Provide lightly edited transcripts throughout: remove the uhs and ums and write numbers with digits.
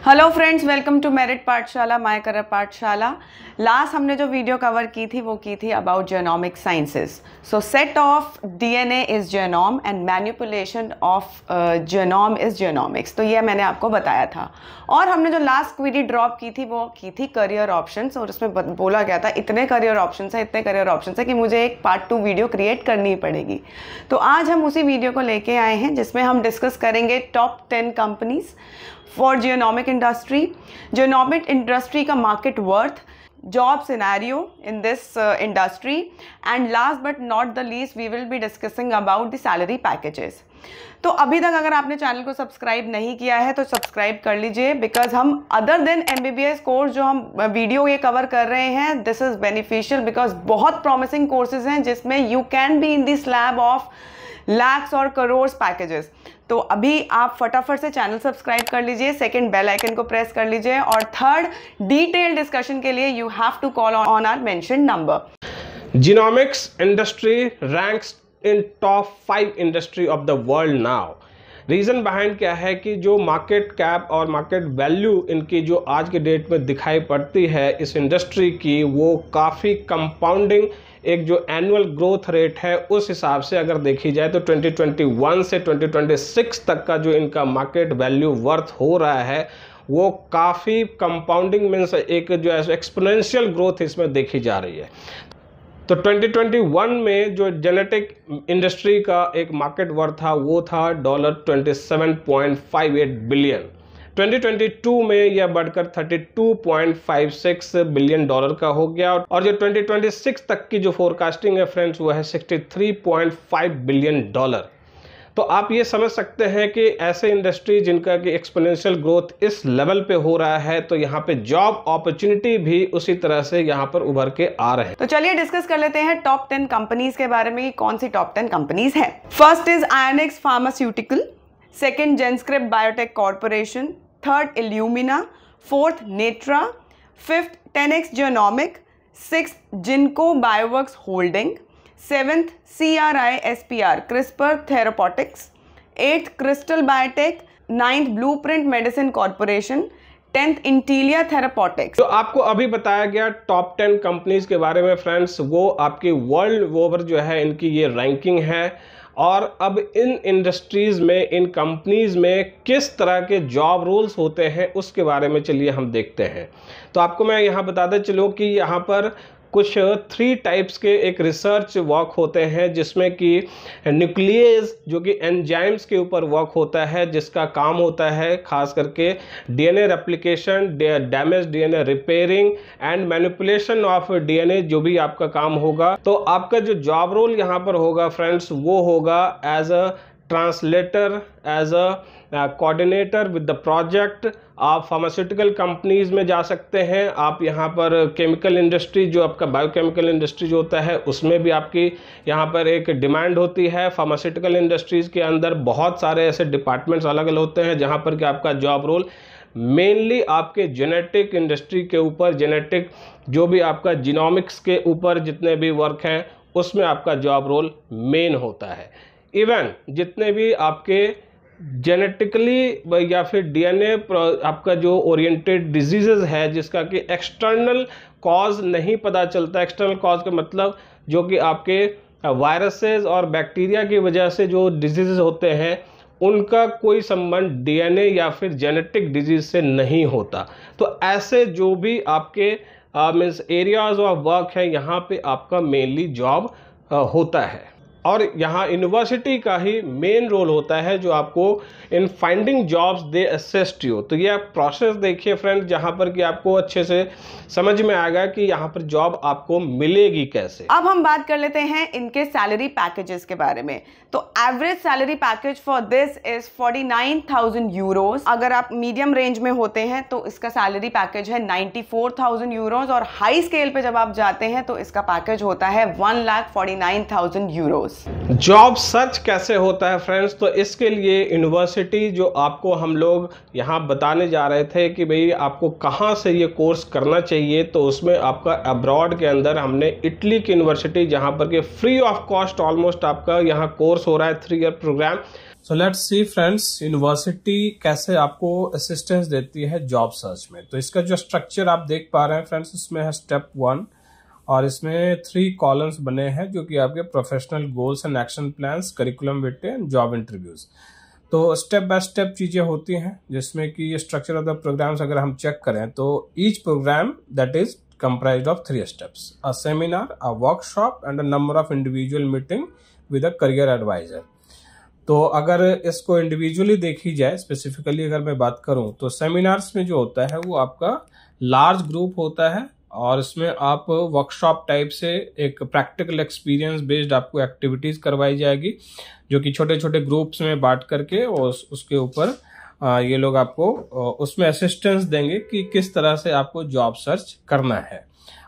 Hello friends, welcome to merit Pathshala, my career Pathshala. Last हमने जो video cover की थी वो की थी about genomic sciences. So set of DNA is genome and manipulation of genome is genomics. तो ये मैंने आपको बताया था। और हमने जो लास्ट क्वेरी ड्रॉप की थी वो की थी करियर ऑप्शंस, और उसमें बोला गया था इतने करियर ऑप्शंस है कि मुझे एक पार्ट 2 वीडियो क्रिएट करनी ही पड़ेगी। तो आज हम उसी वीडियो को लेके आए हैं जिसमें हम डिस्कस करेंगे top 10 companies for genomic industry, genomic industry का market worth, job scenario in this industry, and last but not the least we will be discussing about the salary packages. तो अभी तक अगर आपने चैनल को सब्सक्राइब नहीं किया है तो सब्सक्राइब कर लीजिए, बिकॉज हम अदर देन MBBS कोर्स जो हम वीडियो ये कवर कर रहे हैं, दिस इज बेनिफिशियल बिकॉज बहुत प्रॉमिसिंग कोर्सेज हैं जिसमें you can be in the slab of lakhs और करोड़ पैकेजेस। तो अभी आप फटाफट से चैनल सब्सक्राइब कर लीजिए, सेकंड बेल आइकन को प्रेस कर लीजिए, और थर्ड डिटेल डिस्कशन के लिए you have to call on our mentioned number. Genomics industry ranks in top 5 industry of the world now. Reason behind क्या है कि जो मार्केट कैप और मार्केट वैल्यू इनकी जो आज के डेट में दिखाई पड़ती है इस इंडस्ट्री की, वो काफ़ी कंपाउंडिंग एक जो एनुअल ग्रोथ रेट है उस हिसाब से अगर देखी जाए तो 2021 से 2026 तक का जो इनका मार्केट वैल्यू वर्थ हो रहा है वो काफ़ी कंपाउंडिंग मीन्स एक जो है एक्सपोनेंशियल ग्रोथ इसमें देखी जा रही है। तो 2021 में जो जेनेटिक इंडस्ट्री का एक मार्केट वर्थ था वो था $27.58 बिलियन। 2022 में यह बढ़कर $32.56 बिलियन का हो गया, और जो 2026 तक की जो फोरकास्टिंग है फ्रेंड्स वो है $63.5 बिलियन। तो आप ये समझ सकते हैं कि ऐसे इंडस्ट्री जिनका कि एक्सपोनेंशियल ग्रोथ इस लेवल पे हो रहा है, तो यहाँ पे जॉब अपॉर्चुनिटी भी उसी तरह से यहाँ पर उभर के आ रहे हैं। तो चलिए डिस्कस कर लेते हैं टॉप 10 कंपनीज के बारे में कि कौन सी टॉप 10 कंपनीज हैं। First is Ionics pharmaceutical, second GenScript biotech corporation, third Illumina, fourth Natera, fifth 10x genomic, sixth Ginkgo Bioworks holding, seventh CRISPR CRISPR therapeutics, eighth Krystal biotech, ninth Blueprint medicine corporation, 10th Intellia therapeutics. तो आपको अभी बताया गया top 10 companies के बारे में friends, वो आपकी वर्ल्ड ओवर जो है इनकी ये रैंकिंग है। और अब इन इंडस्ट्रीज़ में, इन कंपनीज़ में किस तरह के जॉब रोल्स होते हैं उसके बारे में चलिए हम देखते हैं। तो आपको मैं यहाँ बताते चलूँ कि यहाँ पर कुछ 3 टाइप्स के एक रिसर्च वर्क होते हैं, जिसमें कि न्यूक्लियस जो कि एंजाइम्स के ऊपर वर्क होता है, जिसका काम होता है खास करके DNA replication, damage DNA repairing and manipulation of DNA जो भी आपका काम होगा। तो आपका जो जॉब रोल यहाँ पर होगा फ्रेंड्स वो होगा as a translator, as a coordinator with the project. आप फार्मास्यूटिकल कंपनीज में जा सकते हैं, आप यहाँ पर केमिकल इंडस्ट्री जो आपका बायोकेमिकल इंडस्ट्री जो होता है उसमें भी आपकी यहाँ पर एक डिमांड होती है। फार्मास्यूटिकल इंडस्ट्रीज़ के अंदर बहुत सारे ऐसे डिपार्टमेंट्स अलग अलग होते हैं जहाँ पर कि आपका जॉब रोल मेनली आपके जेनेटिक इंडस्ट्री के ऊपर, जेनेटिक जो भी आपका जीनोमिक्स के ऊपर जितने भी वर्क हैं उसमें आपका जॉब रोल मेन होता है। इवन जितने भी आपके जेनेटिकली या फिर DNA आपका जो ओरिएंटेड डिजीजेज है जिसका कि एक्सटर्नल कॉज नहीं पता चलता, एक्सटर्नल कॉज का मतलब जो कि आपके वायरसेस और बैक्टीरिया की वजह से जो डिजीजेज होते हैं उनका कोई संबंध DNA या फिर जेनेटिक डिजीज से नहीं होता। तो ऐसे जो भी आपके मीन्स एरियाज ऑफ वर्क है यहाँ पे आपका मेनली जॉब होता है। और यहाँ यूनिवर्सिटी का ही मेन रोल होता है जो आपको in finding jobs they assist you. तो ये आप प्रोसेस देखिए फ्रेंड, जहाँ पर कि आपको अच्छे से समझ में आएगा कि यहाँ पर जॉब आपको मिलेगी कैसे। अब हम बात कर लेते हैं इनके सैलरी पैकेजेस के बारे में। तो average salary package for this is 49,000 euros. अगर आप मीडियम रेंज में होते हैं तो इसका सैलरी पैकेज है 94,000 यूरोज, और हाई स्केल पे जब आप जाते हैं तो इसका पैकेज होता है 1,49,000 यूरोज। जॉब सर्च कैसे होता है फ्रेंड्स, तो इसके लिए यूनिवर्सिटी जो आपको हम लोग यहाँ बताने जा रहे थे कि भाई आपको कहाँ से ये कोर्स करना चाहिए, तो उसमें आपका अब्रॉड के अंदर हमने इटली की यूनिवर्सिटी जहाँ पर कि फ्री ऑफ कॉस्ट ऑलमोस्ट आपका यहाँ कोर्स हो रहा है 3 year program. So let's see friends, university कैसे आपको असिस्टेंस देती है जॉब सर्च में। तो इसका जो स्ट्रक्चर आप देख पा रहे हैं फ्रेंड्स, इसमें है स्टेप 1 और इसमें 3 कॉलम्स बने हैं जो कि आपके professional goals and action plans, curriculum Vite and job interviews. तो स्टेप बाय स्टेप चीजें होती हैं जिसमें कि स्ट्रक्चर ऑफ द प्रोग्राम्स अगर हम चेक करें तो each program that is comprised of 3 steps: a seminar, a workshop and a number of individual meeting with a career advisor। तो अगर इसको इंडिविजुअली देखी जाए, स्पेसिफिकली अगर मैं बात करूं, तो सेमिनार्स में जो होता है वो आपका लार्ज ग्रुप होता है और इसमें आप वर्कशॉप टाइप से एक प्रैक्टिकल एक्सपीरियंस बेस्ड आपको एक्टिविटीज करवाई जाएगी जो कि छोटे छोटे ग्रुप्स में बांट करके और उसके ऊपर ये लोग आपको उसमें असिस्टेंस देंगे कि किस तरह से आपको जॉब सर्च करना है।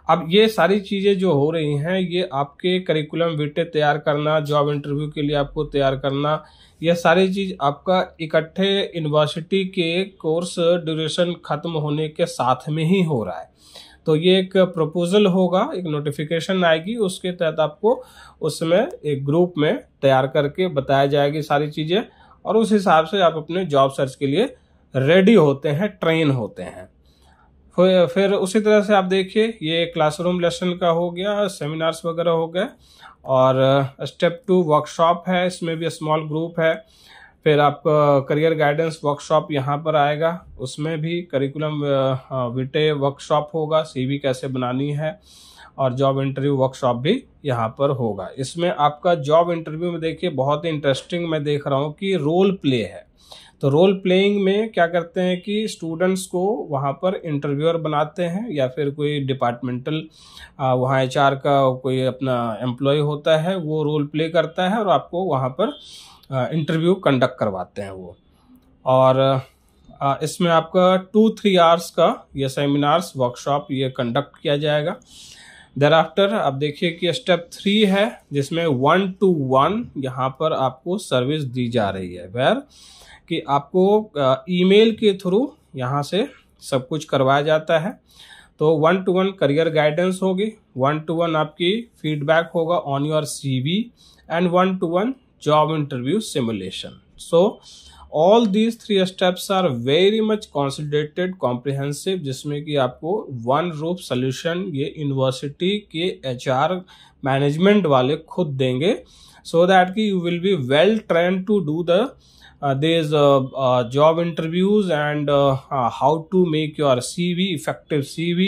अब ये सारी चीजें जो हो रही हैं, ये आपके करिकुलम विटे तैयार करना, जॉब इंटरव्यू के लिए आपको तैयार करना, यह सारी चीज आपका इकट्ठे यूनिवर्सिटी के कोर्स ड्यूरेशन खत्म होने के साथ में ही हो रहा है। तो ये एक प्रपोजल होगा, एक नोटिफिकेशन आएगी, उसके तहत आपको उसमें एक ग्रुप में तैयार करके बताया जाएगी सारी चीजें और उस हिसाब से आप अपने जॉब सर्च के लिए रेडी होते हैं, ट्रेन होते हैं। फिर उसी तरह से आप देखिए, ये क्लासरूम लेसन का हो गया, सेमिनार्स वगैरह हो गए और स्टेप 2 वर्कशॉप है, इसमें भी स्मॉल ग्रुप है। फिर आपका करियर गाइडेंस वर्कशॉप यहाँ पर आएगा, उसमें भी करिकुलम विटे वर्कशॉप होगा, CV कैसे बनानी है और जॉब इंटरव्यू वर्कशॉप भी यहाँ पर होगा। इसमें आपका जॉब इंटरव्यू में देखिए बहुत ही इंटरेस्टिंग मैं देख रहा हूँ कि रोल प्ले है। तो रोल प्लेइंग में क्या करते हैं कि स्टूडेंट्स को वहाँ पर इंटरव्यूअर बनाते हैं या फिर कोई डिपार्टमेंटल वहाँ HR का कोई अपना एम्प्लॉय होता है, वो रोल प्ले करता है और आपको वहाँ पर इंटरव्यू कंडक्ट करवाते हैं वो। और इसमें आपका 2-3 आवर्स का ये सेमिनार्स वर्कशॉप ये कंडक्ट किया जाएगा। thereafter आप देखिए कि स्टेप 3 है जिसमें 1-to-1 यहाँ पर आपको सर्विस दी जा रही है, वेयर कि आपको ईमेल के थ्रू यहाँ से सब कुछ करवाया जाता है। तो 1-to-1 करियर गाइडेंस होगी, 1-to-1 आपकी फीडबैक होगा on your CV and 1-to-1 job interview simulation. So all these 3 steps are very much considerated comprehensive, जिसमें कि आपको वन रूप सोल्यूशन ये यूनिवर्सिटी के HR मैनेजमेंट वाले खुद देंगे, सो दैट कि you will be well trained to do the these job interviews and how to make your CV effective CV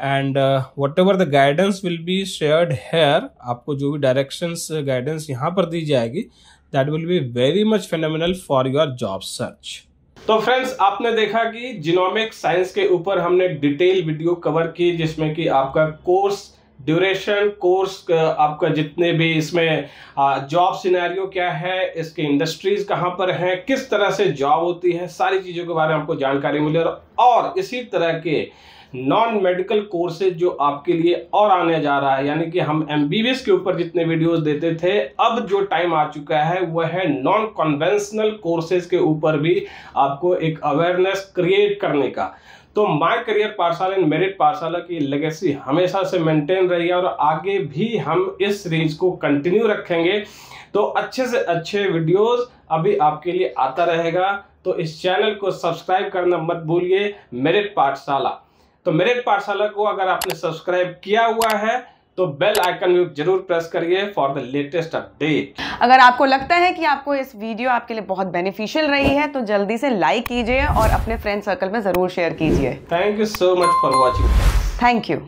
and whatever the guidance will be shared here, आपको जो भी directions guidance यहाँ पर दी जाएगी, that will be very much phenomenal for your job search। तो friends आपने देखा कि जीनोमिक साइंस के ऊपर हमने डिटेल वीडियो कवर की जिसमें कि आपका कोर्स ड्यूरेशन, कोर्स आपका जितने भी इसमें जॉब सिनेरियो क्या है, इसके इंडस्ट्रीज कहां पर हैं, किस तरह से जॉब होती है, सारी चीजों के बारे में आपको जानकारी मिली। और इसी तरह के नॉन मेडिकल कोर्सेज जो आपके लिए और आने जा रहा है, यानी कि हम MBBS के ऊपर जितने वीडियोस देते थे, अब जो टाइम आ चुका है वह है नॉन कन्वेंशनल कोर्सेज के ऊपर भी आपको एक अवेयरनेस क्रिएट करने का। तो माय करियर पाठशाला एंड मेरिट पाठशाला की लेगेसी हमेशा से मेंटेन रही है और आगे भी हम इस सीरीज को कंटिन्यू रखेंगे। तो अच्छे से अच्छे वीडियोस अभी आपके लिए आता रहेगा, तो इस चैनल को सब्सक्राइब करना मत भूलिए, मेरिट पाठशाला। तो मेरिट पाठशाला को अगर आपने सब्सक्राइब किया हुआ है तो बेल आइकन भी जरूर प्रेस करिए फॉर द लेटेस्ट अपडेट। अगर आपको लगता है कि आपको इस वीडियो आपके लिए बहुत बेनिफिशियल रही है तो जल्दी से लाइक कीजिए और अपने फ्रेंड सर्कल में जरूर शेयर कीजिए। Thank you so much for watching. Thank you.